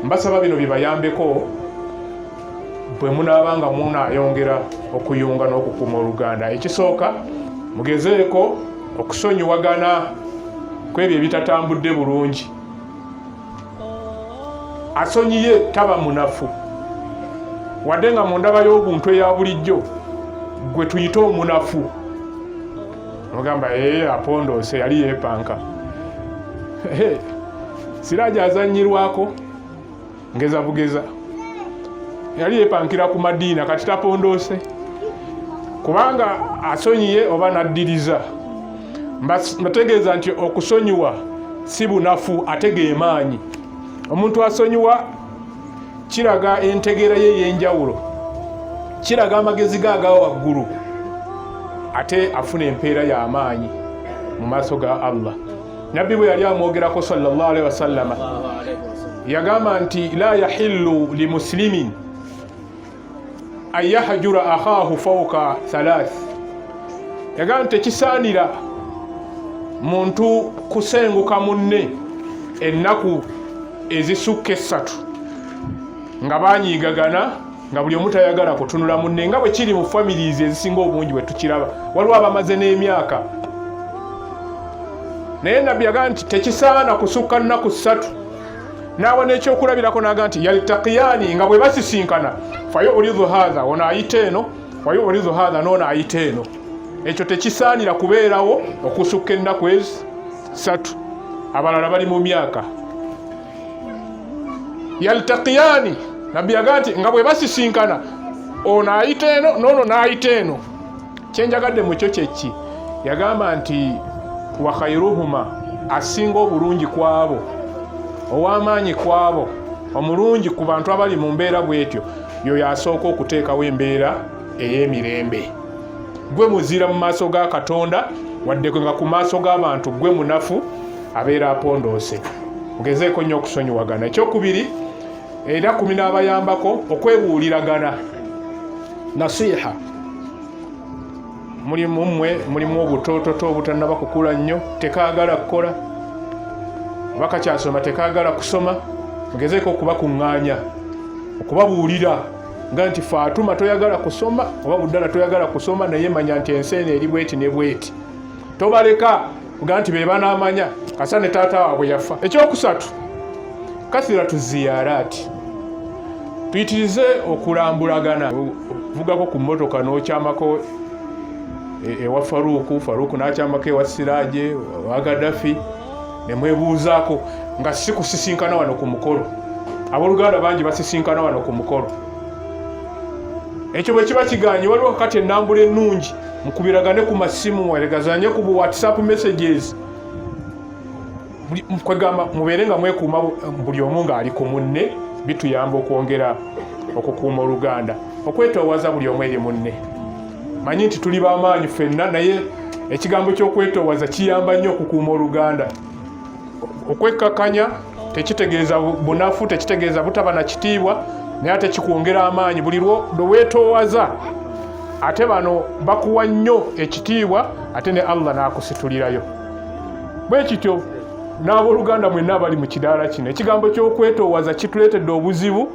mbasaba bino bibayambeko bwe munaabanga munayongera okuyunga n'okukuuma Oluganda. Ekisooka mugezeeko okusonyiwagana kwebyo ebitatambudde bulungi. Asonyiye taba munafu wadde nga mu ndaba y'obuntu eya bulijjo gwe tuyita omunafu ogamba apondoose yali yeepanka siraaja azannyirwako ngeza bugeza yali yeepankira ku madiina kati tapondoose kubanga asonyiye oba naddiriza. Mbategeeza nti okusonyiwa si bunafu ate ge maanyi. Omuntu asonyiwa kiraga entegeera ye ey'enjawulo, kiraga amagezi ge agawa waggulu, ate afuna empeera y'amaanyi mu maaso ga Allah. Nabbi bwe yali amwogerako sallallahu alaihi wasallama yagamba nti la yahillu li muslimin an yahjura akhahu fawqa thalath. Yagamba nti tekisaanira muntu kusenguka munne ennaku ezisukka essatu nga banyiigagana nga buli omu tayagala kutunula munne, nga bwe kiri mu families ezisinga obungi bwe tukiraba. Waliwo abamaze n'emyaka, naye nabbi yagamba nti tekisaana kusukka nnaku ssatu. Naawe n'ekyokulabirako n'agamba nti yaltaqiyani, nga bwe basisinkana fayuridu hadha ono ayita eno wayuridu hadha n'ono ayita eno. Ekyo tekisaanira kubeerawo okusukka ennaku ssatu. Abalala bali mu myaka. Yaltaqiyani, nabbi yagamba nti nga bwe basisinkana ono ayita eno n'ono n'ayita eno. Kyenjagadde mu kyo kyeki yagamba nti wa khairuhuma, asinga obulungi kwabo, ow'amaanyi kwabo, omulungi ku bantu abali mu mbeera bw'etyo, yoyo asooka okuteekawo embeera ey'emirembe. Gwe muzira mu maaso ga Katonda wadde nga ku maaso g'abantu gwe munafu abeera apondoose. Mugezeeko nnyo okusonyiwagana. Ekyokubiri era kumi n'abayambako okwebuuliragana, nasiha. Mulimu obutoototo obutannaba kukula nnyo, tekaagala kukola oba kakyasoma tekaagala kusoma. Mugezeeko okubakuŋŋaanya, okubabuulira nga nti Faatuma toyagala kusoma oba Buddala toyagala kusoma, naye manya nti ensi eno eri bweti ne bweti. Tobaleka kuga nti be banaamanya kasa ne taata waabwe yafa. Ekyokusatu, kasiratu ziyaraati. Tuyitirize okulambulagana. Vugako ku mmotoka n'okyamako ewa Faruku n'akyamako ewa Siraaje wa Gaddafi, ne mwebuuzaako nga si kusisinkana wano ku mukolo. Abooluganda bangi basisinkana wano ku mukolo. Ekyo bwe kiba kiganye, waliwo kati ennambula ennungi, mukubiragane ku masimu, mweregazanye ku WhatsApp messages. Kwegamba mubeere nga mwekuuma buli omu ng'ali ku munne, bituyamba okwongera okukuuma Oluganda, okwetoowaza buli omu eri munne. Manyi nti tuli b'amaanyi ffenna, naye ekigambo ky'okwetoowaza kiyamba nnyo okukuuma Oluganda. Okwekkakanya tekitegeeza bunafu, tekitegeeza butaba na kitiibwa, naye ate kikwongera amaanyi. Buli lwe weetoowaza ate bano bakuwa nnyo ekitiibwa, ate ne Allah n'akusitulirayo. Bwe kityo n'abooluganda mwenna abali mu kidaala kino, ekigambo ky'okwetoowaza kituleetedde obuzibu.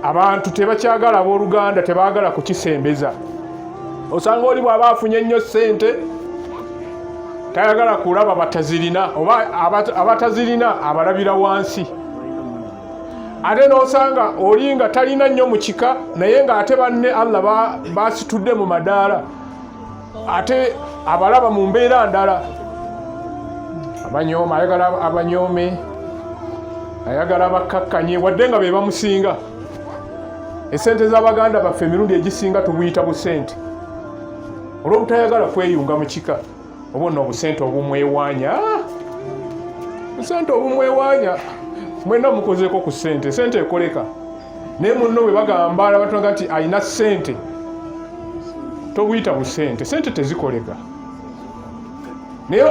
Abantu tebakyagala abooluganda, tebaagala kukisembeza. Osanga oli bw'aba afunye nnyo ssente tayagala kulaba batazirina, oba abatazirina abalabira wansi. Ate n'osanga oli nga talina nnyo mu kika, naye ng'ate banne Allah basitudde mu madaala, ate abalaba mu mbeera ndala. Abanyooma ayagala abanyoome, ayagala abakkakkanye, wadde nga be bamusinga. Essente z'Abaganda baffe emirundi egisinga tubuyita busente, olw'obutayagala kweyunga mu kika. Oba nno obusente obumwewaanya, busente obumwewaanya. Mwenna mukozeeko ku ssente, ssente ekoleka. Naye munno bwe bagamba abatonga nti alina ssente, tobuyita busente, ssente tezikoleka. Naye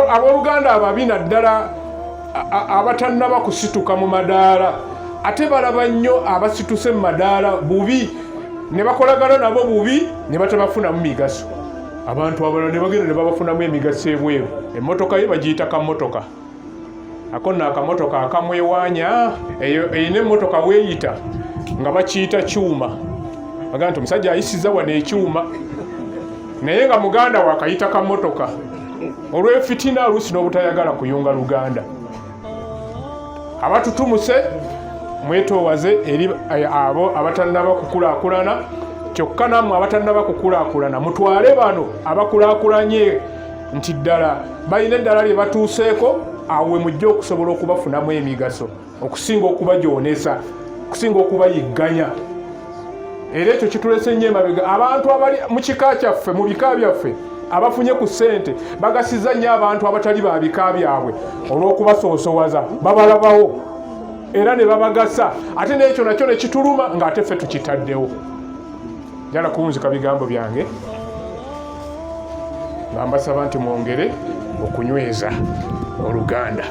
abooluganda ababi naddala abatannaba kusituka mu madaala, ate balaba nnyo abasituse mu madaala bubi, ne bakolagana nabo bubi, ne batabafunamu migaso. Abantu abalala ne bagenda ne babafunamu emigaso ebweru. Emmotoka ye bagiyita kammotoka, ako nno akamotoka akamwewanya eyina emmotoka weeyita nga bakiyita kyuma baga nti omusajja ayisiza wano ekyuma naye nga muganda wakayita kamotoka olw'efitina oluusi n'obutayagala kuyunga Luganda. Abatutumuse mwetoowaze eri abo abatannaba kukulaakulana, kyokka nammwe abatannaba kukulaakulana mutwale bano abakulaakulanye nti ddala balina eddala lye batuuseeko, awo we mujja okusobola okubafunamu emigaso okusinga okubajoonesa, okusinga okubayigganya. Era ekyo kitulese nnyo emabega. Abantu abali mu kika kyaffe, mu bika byaffe abafunye ku ssente bagasiza nnyo abantu abatali ba bika byabwe olw'okubasoosowaza, babalabawo era ne babagasa, ate n'ekyo nakyo ne kituluma ng'ate ffe tukitaddewo. Njala kuwunzika bigambo byange nga mbasaba nti mwongere okunyweza Oluganda.